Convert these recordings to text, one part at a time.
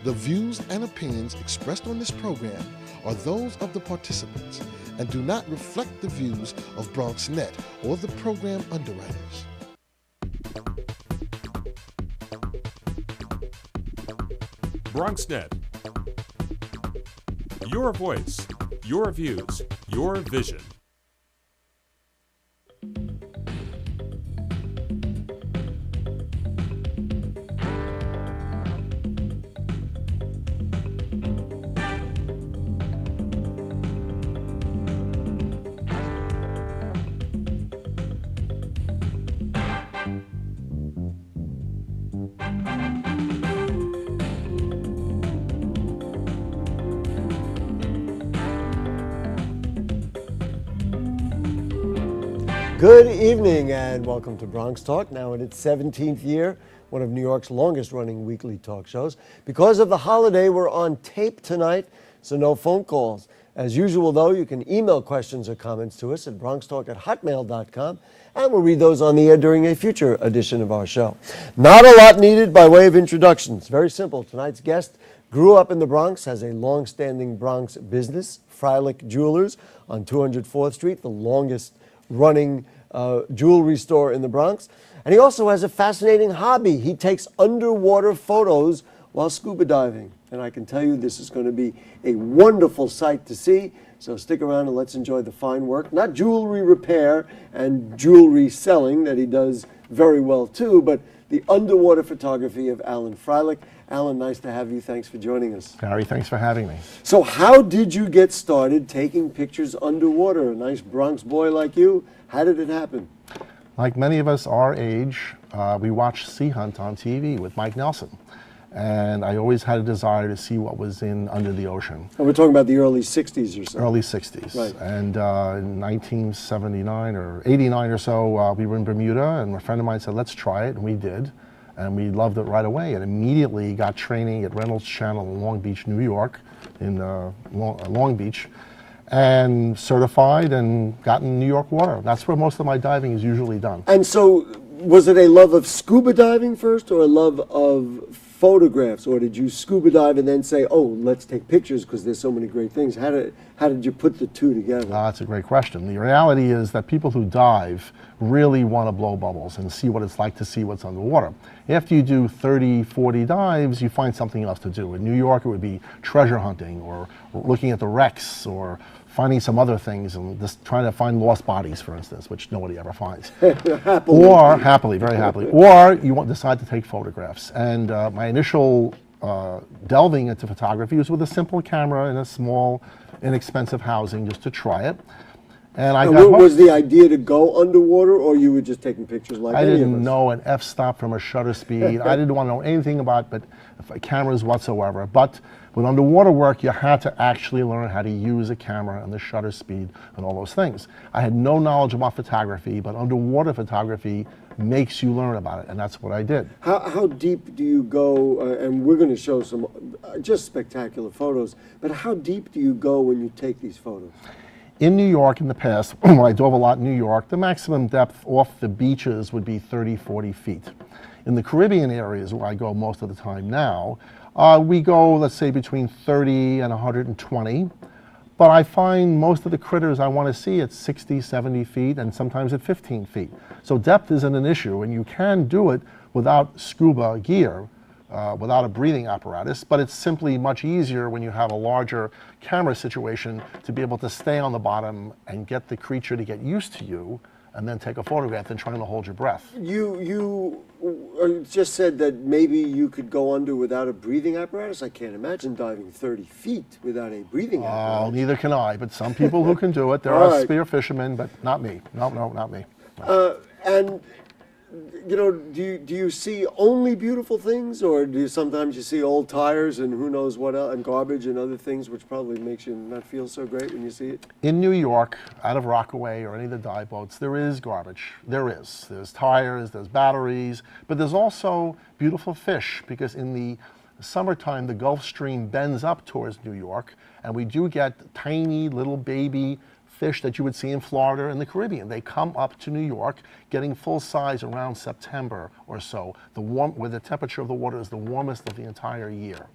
The views and opinions expressed on this program are those of the participants and do not reflect the views of BronxNet or the program underwriters. BronxNet. Your voice, your views, your vision. Good evening and welcome to BronxTalk, now in its 17th year, one of New York's longest running weekly talk shows. Because of the holiday, we're on tape tonight, so no phone calls. As usual, though, you can email questions or comments to us at bronxtalk@hotmail.com, and we'll read those on the air during a future edition of our show. Not a lot needed by way of introductions. Very simple. Tonight's guest grew up in the Bronx, has a long-standing Bronx business, Freilich Jewelers on 204th Street, the longest running jewelry store in the Bronx. And he also has a fascinating hobby. He takes underwater photos while scuba diving. And I can tell you this is going to be a wonderful sight to see. So stick around and let's enjoy the fine work. Not jewelry repair and jewelry selling that he does very well too, but the underwater photography of Alan Freilich. Alan, nice to have you. Thanks for joining us. Gary, thanks for having me. So how did you get started taking pictures underwater? A nice Bronx boy like you. How did it happen? Like many of us our age, we watched Sea Hunt on TV with Mike Nelson. And I always had a desire to see what was under the ocean. And we're talking about the early 60s or so. Early 60s. Right. And in 1979 or 89 or so, we were in Bermuda, and a friend of mine said, let's try it, and we did. And we loved it right away, and immediately got training at Reynolds Channel in Long Beach, New York, in Long Beach, and certified and got in New York water. That's where most of my diving is usually done. And so, was it a love of scuba diving first, or a love of photographs, or did you scuba dive and then say, oh, let's take pictures because there's so many great things? How did you put the two together? That's a great question. The reality is that people who dive really want to blow bubbles and see what it's like to see what's underwater. After you do 30, 40 dives, you find something else to do. In New York, it would be treasure hunting or looking at the wrecks or finding some other things and just trying to find lost bodies, for instance, which nobody ever finds. Happily. Or, happily, very happily. Or you decide to take photographs. And my initial delving into photography was with a simple camera in a small, inexpensive housing just to try it. And was the idea to go underwater, or you were just taking pictures like I any of us? didn't know an f-stop from a shutter speed. I didn't want to know anything about cameras whatsoever. But with underwater work, you had to actually learn how to use a camera and the shutter speed and all those things. I had no knowledge about photography, but underwater photography makes you learn about it, and that's what I did. How deep do you go, and we're going to show some just spectacular photos, but how deep do you go when you take these photos? In New York in the past, when I dove a lot in New York, the maximum depth off the beaches would be 30, 40 feet. In the Caribbean areas where I go most of the time now, we go, let's say, between 30 and 120. But I find most of the critters I want to see at 60, 70 feet, and sometimes at 15 feet. So depth isn't an issue, and you can do it without scuba gear, without a breathing apparatus, but it's simply much easier when you have a larger camera situation to be able to stay on the bottom and get the creature to get used to you and then take a photograph than trying to hold your breath. You just said that maybe you could go under without a breathing apparatus. I can't imagine diving 30 feet without a breathing apparatus. Oh, neither can I, but some people who can do it. There are spear fishermen, but not me. No, not me. And you know, do you see only beautiful things, or do you sometimes you see old tires and who knows what else, and garbage and other things, which probably makes you not feel so great when you see it? In New York, out of Rockaway or any of the dive boats, there is garbage. There is. There's tires, there's batteries, but there's also beautiful fish, because in the summertime, the Gulf Stream bends up towards New York, and we do get tiny little baby fish that you would see in Florida and the Caribbean. They come up to New York, getting full size around September or so, where the temperature of the water is the warmest of the entire year.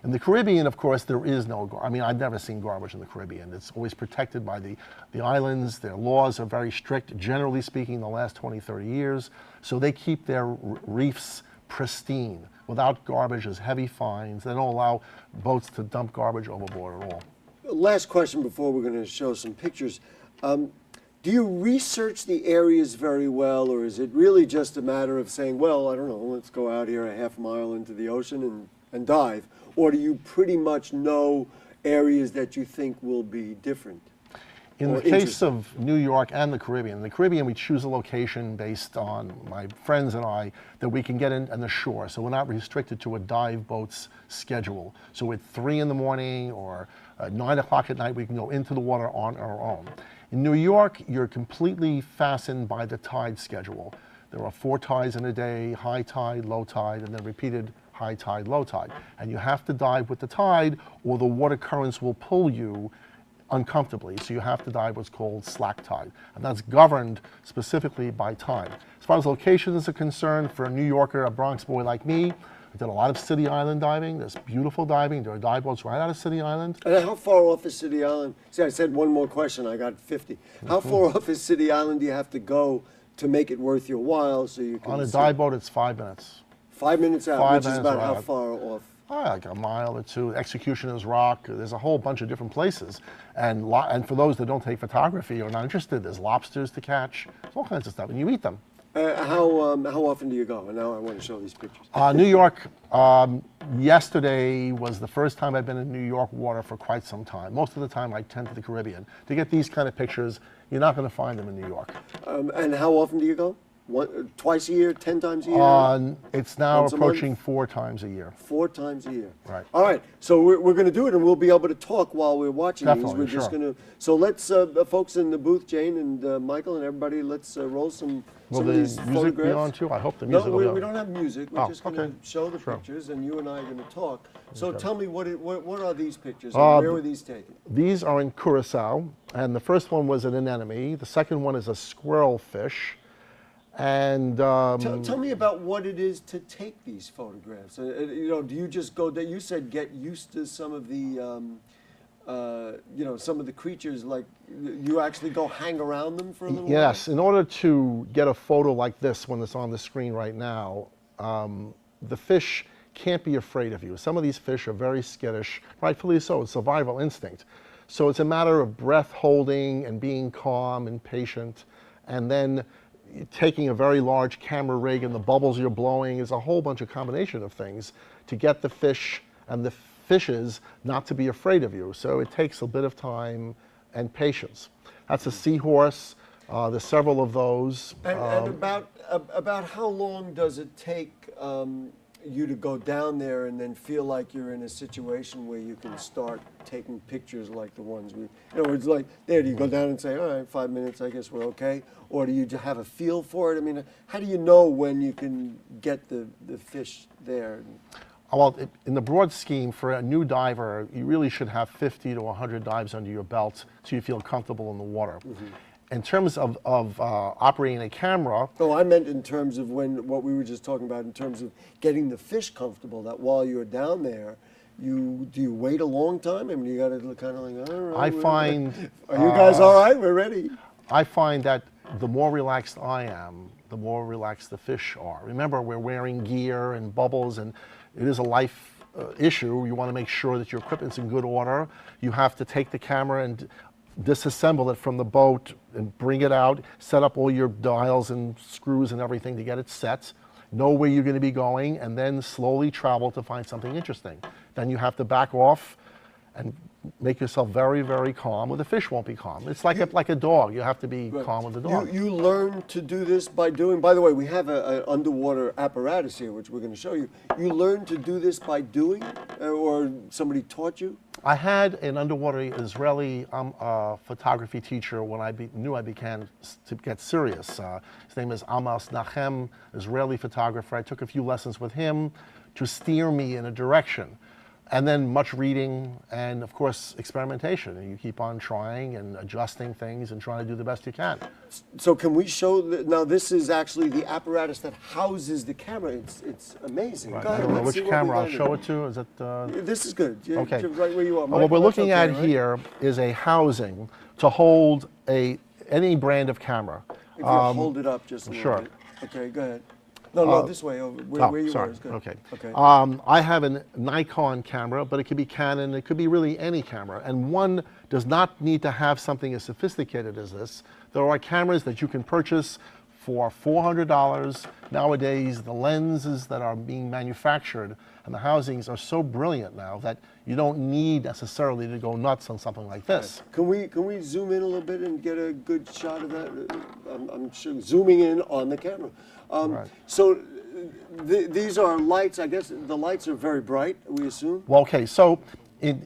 In the Caribbean, of course, there is no, I mean, I've never seen garbage in the Caribbean. It's always protected by the islands. Their laws are very strict, generally speaking, the last 20, 30 years. So they keep their reefs pristine, without garbage. There's heavy fines. They don't allow boats to dump garbage overboard at all. Last question before we're going to show some pictures. Do you research the areas very well, or is it really just a matter of saying, well, I don't know, let's go out here a half mile into the ocean and dive? Or do you pretty much know areas that you think will be different? In the case of New York and the Caribbean, we choose a location based on my friends and I that we can get in on the shore. So we're not restricted to a dive boat's schedule. So at 3 in the morning or 9 o'clock at night, we can go into the water on our own. In New York, you're completely fastened by the tide schedule. There are 4 tides in a day, high tide, low tide, and then repeated high tide, low tide. And you have to dive with the tide or the water currents will pull you uncomfortably. So you have to dive what's called slack tide. And that's governed specifically by time. As far as locations are concerned, for a New Yorker, a Bronx boy like me, I did a lot of City Island diving. There's beautiful diving. There are dive boats right out of City Island. And how far off is City Island? See, I said one more question. I got 50. How far off is City Island do you have to go to make it worth your while so you can On a dive boat, it's 5 minutes. 5 minutes out, 5 which is minutes about how out. far off? Like a mile or 2. Executioner's Rock. There's a whole bunch of different places. And for those that don't take photography or not interested, there's lobsters to catch. There's all kinds of stuff, and you eat them. How often do you go? And now I want to show these pictures. New York, yesterday was the first time I've been in New York water for quite some time. Most of the time I tend to the Caribbean. To get these kind of pictures, you're not going to find them in New York. And how often do you go? Twice a year, 10 times a year? It's now Once a approaching month? 4 times a year. 4 times a year. Right. All right. So we're going to do it, and we'll be able to talk while we're watching Definitely, these. We're just sure. going to. So let's, folks in the booth, Jane and Michael and everybody, let's roll some Will of the these music photographs. be on too? I hope the music No, will be on. we don't have music. We're Oh, just going okay. to show the Sure. pictures, and you and I are going to talk. So tell me, what are these pictures? Uh, And where were these taken? These are in Curacao, and the first one was an anemone. The second one is a squirrel fish. And Tell me about what it is to take these photographs. You know, do you just go there? You said get used to some of the, you know, some of the creatures. Like you actually go hang around them for a little yes, in order to get a photo like this one that's on the screen right now, the fish can't be afraid of you. Some of these fish are very skittish, rightfully so. It's survival instinct. So it's a matter of breath holding and being calm and patient, and then taking a very large camera rig and the bubbles you're blowing is a whole bunch of combination of things to get the fish and the fishes not to be afraid of you. So it takes a bit of time and patience. That's a seahorse. There's several of those. And about how long does it take you to go down there and then feel like you're in a situation where you can start taking pictures like the ones we, in other words, like there, do you go down and say, all right, 5 minutes, I guess we're okay? Or do you have a feel for it? I mean, how do you know when you can get the fish there? Well, in the broad scheme, for a new diver, you really should have 50 to 100 dives under your belt so you feel comfortable in the water. Mm-hmm. In terms of operating a camera. Oh, I meant in terms of what we were just talking about, in terms of getting the fish comfortable, that while you're down there, do you wait a long time? I mean, you got to kind of like, all right. I find. Are you guys all right? We're ready. I find that the more relaxed I am, the more relaxed the fish are. Remember, we're wearing gear and bubbles, and it is a life issue. You want to make sure that your equipment's in good order. You have to take the camera and disassemble it from the boat and bring it out, set up all your dials and screws and everything to get it set, know where you're going to be going, and then slowly travel to find something interesting. Then you have to back off and make yourself very, very calm, or the fish won't be calm. It's like a dog. You have to be calm with the dog. You learn to do this by doing, by the way, we have an underwater apparatus here, which we're going to show you. You learn to do this by doing, or somebody taught you? I had an underwater Israeli photography teacher when I knew I began to get serious. His name is Amos Nachem, Israeli photographer. I took a few lessons with him to steer me in a direction. And then much reading and, of course, experimentation. And you keep on trying and adjusting things and trying to do the best you can. So can we show, now this is actually the apparatus that houses the camera. It's amazing. Right. Go I ahead, don't know let's which see what camera we I'll got show here. it to. Is it? This is good. Okay. Right where you are. What we're Michael, looking that's at okay, right? here is a housing to hold any brand of camera. If you hold it up just a little sure. bit. Okay, go ahead. No, this way, over where you sorry. are is good. Okay. Okay. I have a Nikon camera, but it could be Canon. It could be really any camera. And one does not need to have something as sophisticated as this. There are cameras that you can purchase for $400. Nowadays, the lenses that are being manufactured and the housings are so brilliant now that you don't need necessarily to go nuts on something like this. Can we zoom in a little bit and get a good shot of that? I'm sure zooming in on the camera. Right. So these are lights. I guess the lights are very bright. We assume. Well, okay, so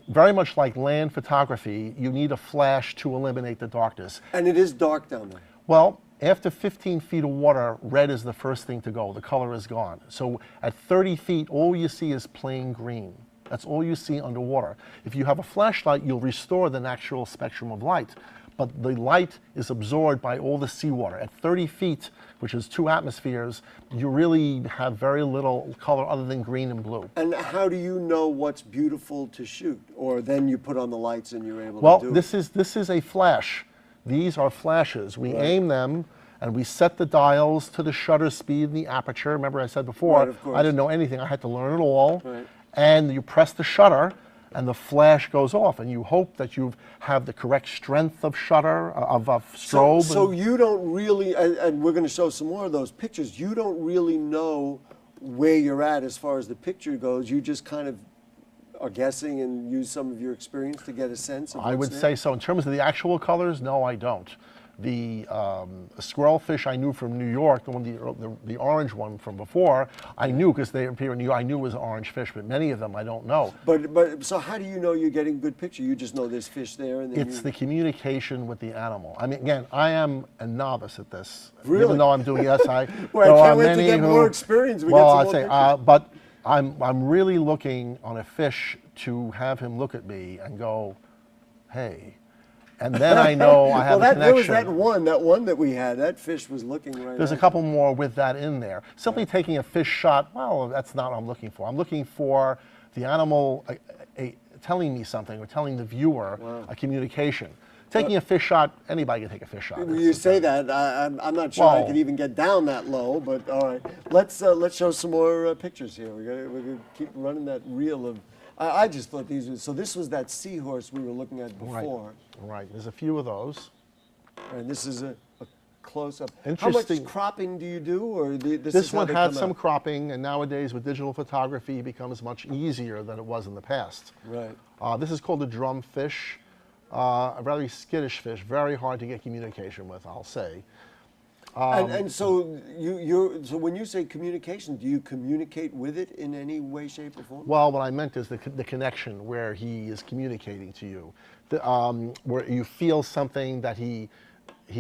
very much like land photography, you need a flash to eliminate the darkness. And it is dark down there. Well, after 15 feet of water, red is the first thing to go. The color is gone. So at 30 feet, all you see is plain green. That's all you see underwater. If you have a flashlight, you'll restore the natural spectrum of light. But the light is absorbed by all the seawater. At 30 feet, which is 2 atmospheres, you really have very little color other than green and blue. And how do you know what's beautiful to shoot? Or then you put on the lights and you're able to do Well, it? this is a flash. These are flashes. We Right. aim them and we set the dials to the shutter speed and the aperture. Remember I said before, Right, of course. I didn't know anything. I had to learn it all. Right. And you press the shutter and the flash goes off, and you hope that you have the correct strength of shutter, of strobe. So you don't really, and we're going to show some more of those pictures, you don't really know where you're at as far as the picture goes. You just kind of are guessing and use some of your experience to get a sense of I what's would there? say so. In terms of the actual colors, no, I don't. The squirrel fish I knew from New York, the orange one from before, I knew because they appear in New York. I knew it was an orange fish, but many of them I don't know. But so how do you know you're getting a good picture? You just know there's fish there, and then It's the communication with the animal. I mean, again, I am a novice at this. Really? Even though I'm doing SI. Well, I there are can't wait to many get who- more experience. We Well, get some I'd more say, pictures. but I'm really looking on a fish to have him look at me and go, hey. And then I know I have well, a there was connection. that one that we had. That fish was looking right. There's a at couple more with that in there. Simply taking a fish shot, well, that's not what I'm looking for. I'm looking for the animal telling me something or telling the viewer a communication. Taking a fish shot, anybody can take a fish shot. When you say that, I'm not sure I Well- could even get down that low. But all right, let's show some more pictures here. We're gonna keep running that reel of. I just thought these were. So this was that seahorse we were looking at before, Right, there's a few of those. and this is a close up. How Interesting. much cropping do you do, or this This is how one they had come some out? cropping, and nowadays with digital photography, it becomes much easier than it was in the past. Right. This is called a drumfish, a very skittish fish, very hard to get communication with, I'll say. And so so when you say communication, do you communicate with it in any way, shape, or form? Well, what I meant is the connection where he is communicating to you, where you feel something that he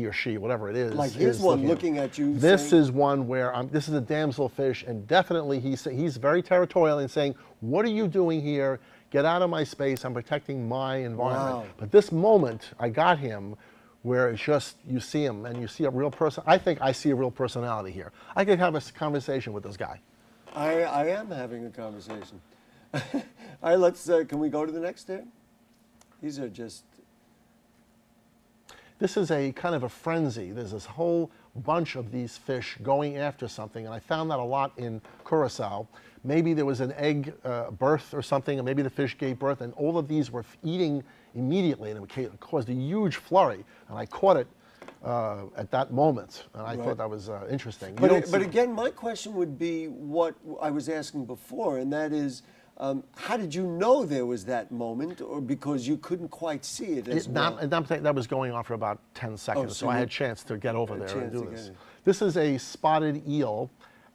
or she, whatever it is. Like here's one looking at you. This saying, is one where this is a damselfish, and definitely he's very territorial in saying, "What are you doing here? Get out of my space! I'm protecting my environment." Wow. But this moment, I got him, where it's just you see him and you see a real person. I think I see a real personality here. I could have a conversation with this guy. I am having a conversation. All right, let's. Can we go to the next step? These are just. This is a kind of a frenzy. There's this whole bunch of these fish going after something, and I found that a lot in Curacao. Maybe there was an egg birth or something, and maybe the fish gave birth, and all of these were eating immediately, and it caused a huge flurry, and I caught it at that moment, and I thought that was interesting. But again, my question would be what I was asking before, and that is, how did you know there was that moment, or because you couldn't quite see it as well? That was going on for about 10 seconds, so so I you- had a chance to get over a there and chance do to this. get it. This is a spotted eel,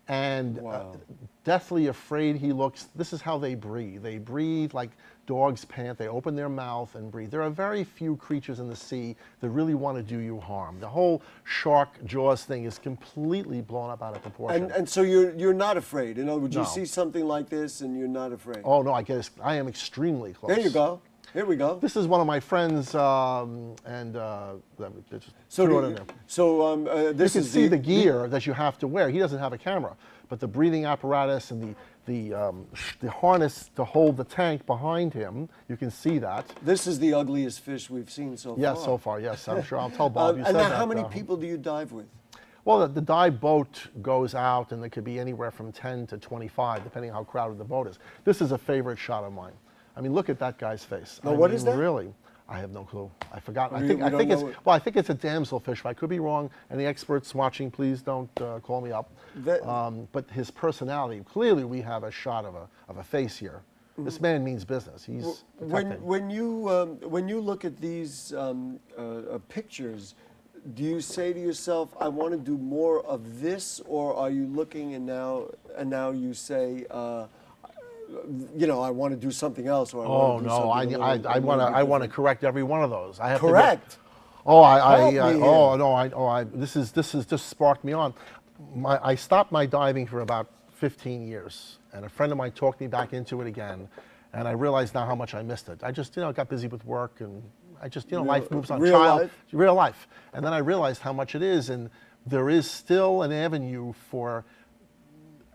and Wow. deathly afraid he looks. This is how they breathe. They breathe like dogs pant. They open their mouth and breathe. There are very few creatures in the sea that really want to do you harm. The whole shark jaws thing is completely blown up out of proportion. And so you're not afraid. In other words, No. you see something like this and you're not afraid. Oh no, I am extremely close. There you go. Here we go. This is one of my friends, and just So, threw it in there. this You is can see the gear that you have to wear. He doesn't have a camera, but the breathing apparatus and the harness to hold the tank behind him, you can see that. This is the ugliest fish we've seen so far. Yes, so far, yes. I'm sure. I'll tell Bob you said and now that. how many people do you dive with? Well, the dive boat goes out, and there could be anywhere from 10 to 25, depending on how crowded the boat is. This is a favorite shot of mine. I mean, look at that guy's face. Now, what is that? Really, I have no clue. I forgot. I We think don't it's know it. well. I think it's a damselfish. I could be wrong. Any experts watching, please don't call me up. But his personality. Clearly, we have a shot of a face here. This man means business. He's protecting. When you look at these pictures, do you say to yourself, "I want to do more of this," or are you looking and now you say, I want to do something else, or I Oh want to do no! something I want to correct every one of those. I have correct. To oh, Help me here. This has just sparked me on. I stopped my diving for about 15 years, and a friend of mine talked me back into it again, and I realized now how much I missed it. I just got busy with work, and I just life moves on. Real life, and then I realized how much it is, and there is still an avenue for.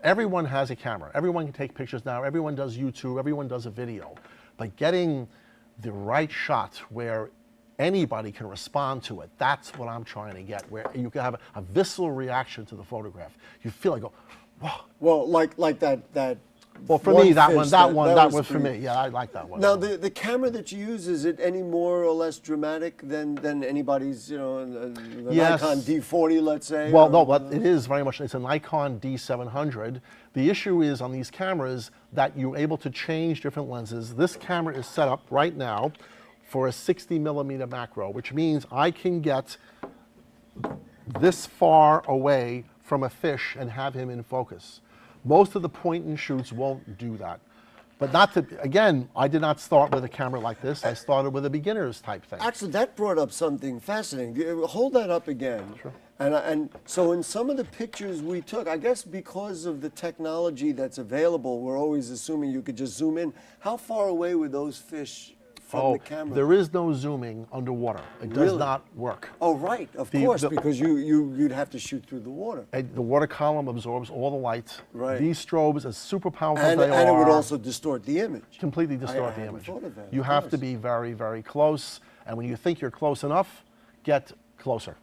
Everyone has a camera. Everyone can take pictures now. Everyone does YouTube. Everyone does a video. But getting the right shot where anybody can respond to it, that's what I'm trying to get, where you can have a visceral reaction to the photograph. You feel like, wow. Well, like that. Well, for one me, that fish, was for me. Yeah, I like that one. Now, the camera that you use, is it any more or less dramatic than anybody's, the Yes. Nikon D40, let's say? Well, or- no, but it is very much, it's a Nikon D700. The issue is on these cameras that you're able to change different lenses. This camera is set up right now for a 60 millimeter macro, which means I can get this far away from a fish and have him in focus. Most of the point and shoots won't do that. But again, I did not start with a camera like this. I started with a beginner's type thing. Actually, that brought up something fascinating. Hold that up again. Sure. And so in some of the pictures we took, I guess because of the technology that's available, we're always assuming you could just zoom in. How far away were those fish from the camera? There is no zooming underwater. It does Really? not work. Oh, right, of course, because you'd have to shoot through the water. The water column absorbs all the light. Right. These strobes, as super powerful And as they are, it would also distort the image. completely distort I the hadn't image. thought of that, You of have to course. be very, very close. And when you think you're close enough, get closer.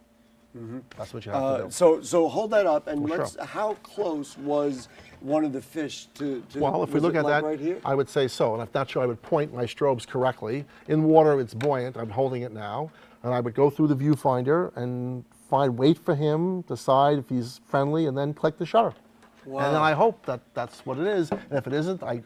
That's what you have to do. So hold that up, and Well, let's. sure. How close was one of the fish to Well, if we was look it at like that, right here? I would say so. And if not sure, I would point my strobes correctly. In water, it's buoyant. I'm holding it now. And I would go through the viewfinder and wait for him, decide if he's friendly, and then click the shutter. Wow. And then I hope that that's what it is. And if it isn't, I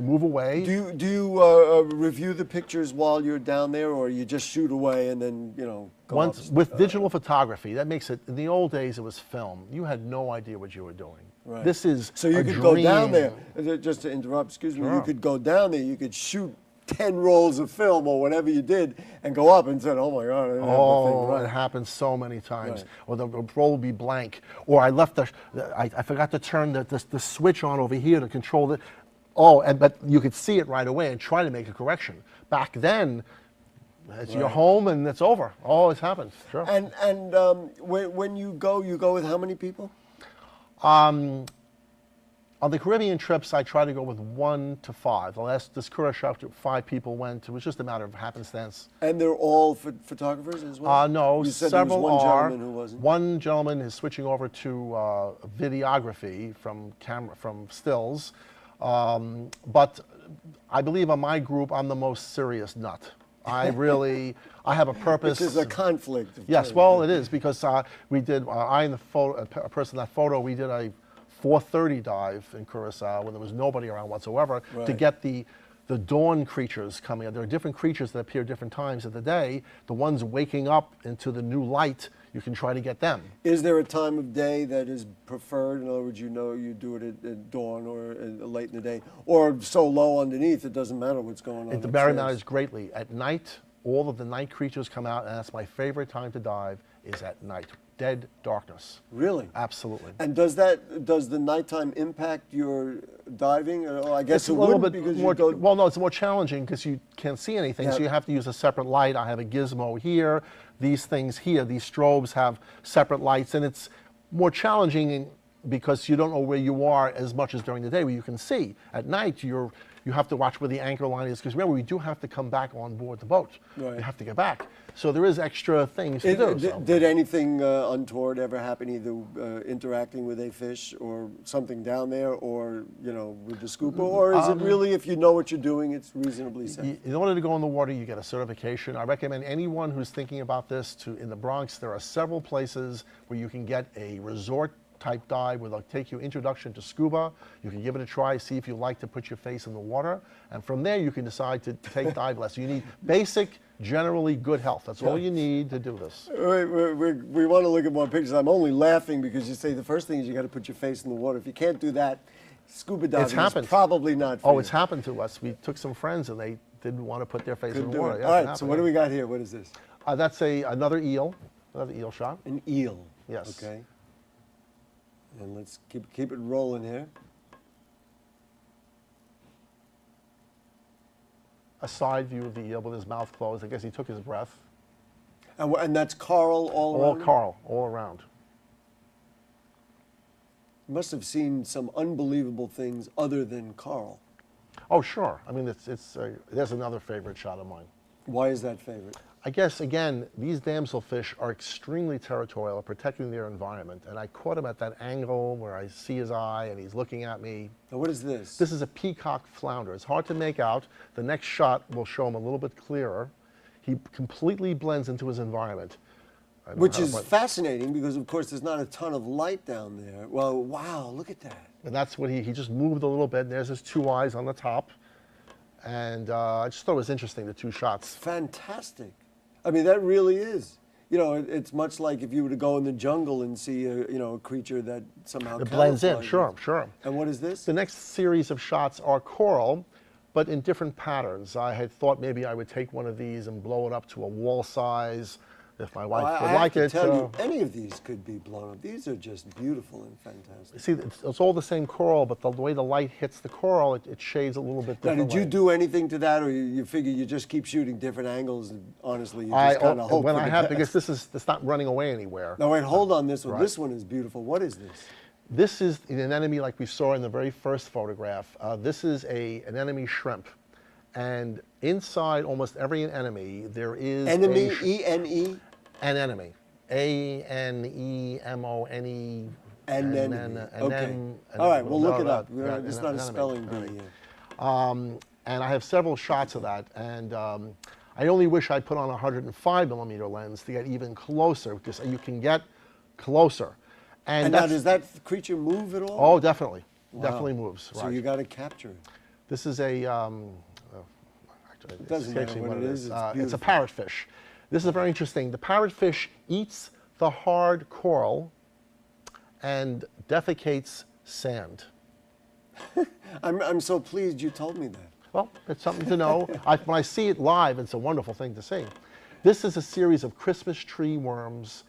move away. Do you review the pictures while you're down there, or you just shoot away and then go Once up? with digital photography, that makes it. In the old days, it was film. You had no idea what you were doing. Right. This is So you a could go down dream. there. Just to interrupt, excuse me. You Sure. could go down there. You could shoot 10 rolls of film or whatever you did, and go up and said, "Oh my God!" I didn't have the thing Oh, right." it happens so many times. Right. Or the roll will be blank. Or I left I forgot to turn the switch on over here to control it. Oh, but you could see it right away and try to make a correction. Back then, you're Right. home and it's over. Always happens. Sure. And when you go with how many people? On the Caribbean trips, I try to go with 1 to 5. This Curacao trip, 5 people went. It was just a matter of happenstance. And they're all photographers as well? No, You said several there was one are. gentleman who wasn't. One gentleman is switching over to videography from stills. But I believe on my group, I'm the most serious nut. I have a purpose. Which is a conflict. Yes, well, it is, because we did, I and a person in that photo, we did a 4:30 dive in Curacao when there was nobody around whatsoever to Right. get the the dawn creatures coming out. There are different creatures that appear different times of the day. The ones waking up into the new light, you can try to get them. Is there a time of day that is preferred? In other words, you know you do it at dawn or late in the day, or so low underneath it doesn't matter what's going on. It matters greatly. At night, all of the night creatures come out, and that's my favorite time to dive, is at night. Dead darkness. Really? Absolutely. And does the nighttime impact your diving? Or I guess It's a little bit because more, you go, well, no, it's more challenging because you can't see anything, so you have to use a separate light. I have a gizmo here. These things here, these strobes have separate lights, and it's more challenging because you don't know where you are as much as during the day where you can see. At night, you have to watch where the anchor line is, because remember, we do have to come back on board the boat. Right. You have to get back. So there is extra things to do. Did anything untoward ever happen, either interacting with a fish or something down there, or with the scuba, or is it really, if you know what you're doing, it's reasonably safe? In order to go in the water, you get a certification. I recommend anyone who's thinking about this in the Bronx. There are several places where you can get a resort type dive where they'll take you introduction to scuba. You can give it a try, see if you like to put your face in the water, and from there you can decide to take dive lessons. You need basic, generally good health. That's all you need to do this. We want to look at more pictures. I'm only laughing because you say the first thing is you got to put your face in the water. If you can't do that, scuba diving is probably not for you. It's happened to us. We took some friends and they didn't want to put their face in the water. All right, so what do we got here? What is this? That's another eel shot. An eel. Yes. Okay. And let's keep it rolling here. A side view of the eel with his mouth closed. I guess he took his breath. And that's coral all around? All coral, all around. You must have seen some unbelievable things other than coral. Oh, sure. I mean, there's another favorite shot of mine. Why is that favorite? I guess, again, these damselfish are extremely territorial, protecting their environment. And I caught him at that angle where I see his eye and he's looking at me. Now, what is this? This is a peacock flounder. It's hard to make out. The next shot will show him a little bit clearer. He completely blends into his environment. Which is fascinating because, of course, there's not a ton of light down there. Well, wow, look at that. And that's what he just moved a little bit. And there's his two eyes on the top. And I just thought it was interesting, the two shots. Fantastic. I mean, that really is. It's much like if you were to go in the jungle and see a creature that somehow it blends in. Sure. And what is this? The next series of shots are coral, but in different patterns. I had thought maybe I would take one of these and blow it up to a wall size, if my wife would like it. I have to tell you, any of these could be blown up. These are just beautiful and fantastic. See, it's all the same coral, but the way the light hits the coral, it shades a little bit differently. Now, did you do anything to that, or you figure you just keep shooting different angles, and honestly, you just kind of hope for the best? Because it's not running away anywhere. Now, wait, hold on this one. Right. This one is beautiful. What is this? This is an anemone like we saw in the very first photograph. This is an anemone shrimp. And inside almost every anemone, there is Enemy, E-N-E? Anemone. A-N-E-M-O-N-E. Anemone. Okay. All right, we'll look it up. It's not a spelling bee here. And I have several shots of that. And I only wish I put on a 105mm lens to get even closer, because you can get closer. And now, does that creature move at all? Oh, definitely. Wow. Definitely moves. So you got to capture it. This is a, it doesn't matter what it is. It's a parrotfish. This is very interesting. The parrotfish eats the hard coral and defecates sand. I'm so pleased you told me that. Well, it's something to know. When I see it live, it's a wonderful thing to see. This is a series of Christmas tree worms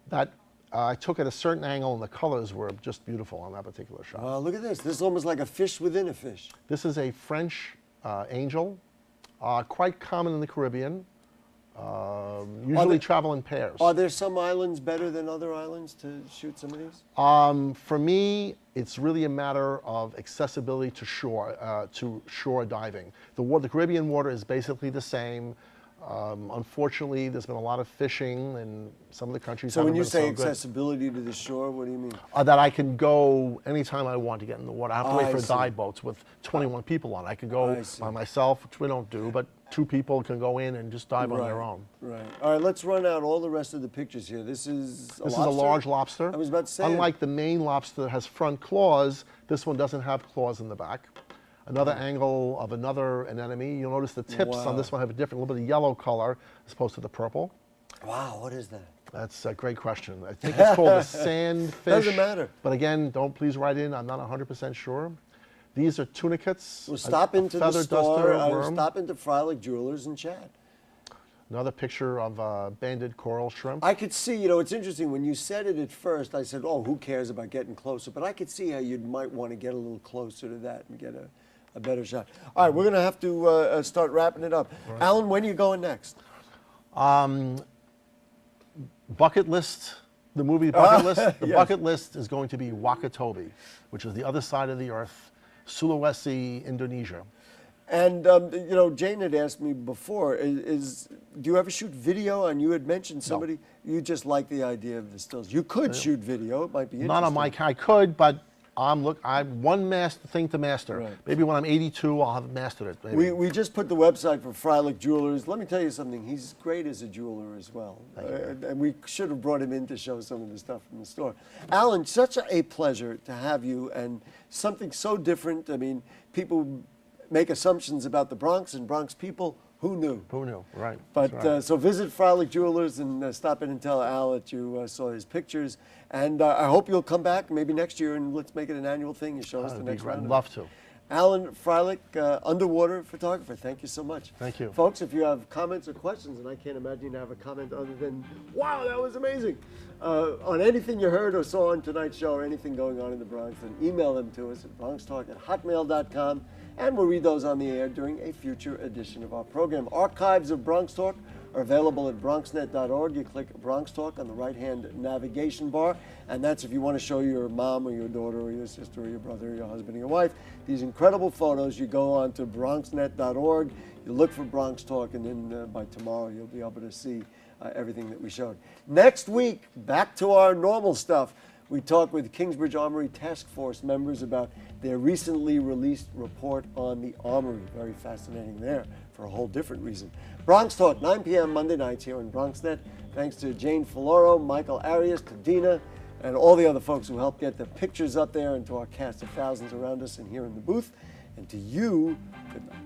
that I took at a certain angle, and the colors were just beautiful on that particular shot. Wow, look at this. This is almost like a fish within a fish. This is a French angel, quite common in the Caribbean. Usually travel in pairs. Are there some islands better than other islands to shoot some of these? For me, it's really a matter of accessibility to shore diving. The Caribbean water is basically the same. Unfortunately, there's been a lot of fishing in some of the countries. So when you say accessibility to the shore, what do you mean? That I can go anytime I want to get in the water. I have to wait for dive boats with 21 people on. I can go by myself, which we don't do, but 2 people can go in and just dive on their own. Right. All right, let's run out all the rest of the pictures here. This is a large lobster. I was about to say. Unlike the main lobster that has front claws, this one doesn't have claws in the back. Another angle of another anemone. You'll notice the tips on this one have a different, little bit of yellow color as opposed to the purple. Wow, what is that? That's a great question. I think it's called a sandfish. Doesn't matter. But again, don't please write in. I'm not 100% sure. These are tunicates. We'll stop into the store. Stop into Freilich Jewelers and chat. Another picture of banded coral shrimp. I could see, you know, it's interesting. When you said it at first, I said, oh, who cares about getting closer? But I could see how you might want to get a little closer to that and get a better shot. All right, we're going to have to start wrapping it up. Right. Alan, when are you going next? Bucket list, the movie Bucket List. The bucket list is going to be Wakatobi, which is the other side of the earth, Sulawesi, Indonesia. And, you know, Jane had asked me before, do you ever shoot video? And you had mentioned somebody, you just like the idea of the stills. You could shoot video, it might be interesting. Not on my, I could, but I'm one thing to master. Right. Maybe when I'm 82, I'll have mastered it. Maybe. We just put the website for Freilich Jewelers. Let me tell you something. He's great as a jeweler as well. And we should have brought him in to show some of the stuff from the store. Alan, such a pleasure to have you, and something so different. I mean, people make assumptions about the Bronx and Bronx people. Who knew? Who knew? Right. But right. So visit Freilich Jewelers and stop in and tell Al that you saw his pictures. And I hope you'll come back maybe next year and let's make it an annual thing. You show us the next round. I'd love to. Alan Freilich, underwater photographer, thank you so much. Thank you. Folks, if you have comments or questions, and I can't imagine you have a comment other than, wow, that was amazing, on anything you heard or saw on tonight's show or anything going on in the Bronx, then email them to us at bronxtalk@hotmail.com, and we'll read those on the air during a future edition of our program. Archives of Bronx Talk are available at bronxnet.org. You click Bronx Talk on the right-hand navigation bar, and that's if you want to show your mom or your daughter or your sister or your brother or your husband or your wife these incredible photos. You go on to bronxnet.org, you look for Bronx Talk, and then by tomorrow you'll be able to see everything that we showed. Next week, back to our normal stuff. We talk with Kingsbridge Armory Task Force members about their recently released report on the Armory. Very fascinating there for a whole different reason. Bronx Talk, 9 p.m. Monday nights here on BronxNet. Thanks to Jane Folloro, Michael Arias, to Dina, and all the other folks who helped get the pictures up there, and to our cast of thousands around us and here in the booth. And to you, good night.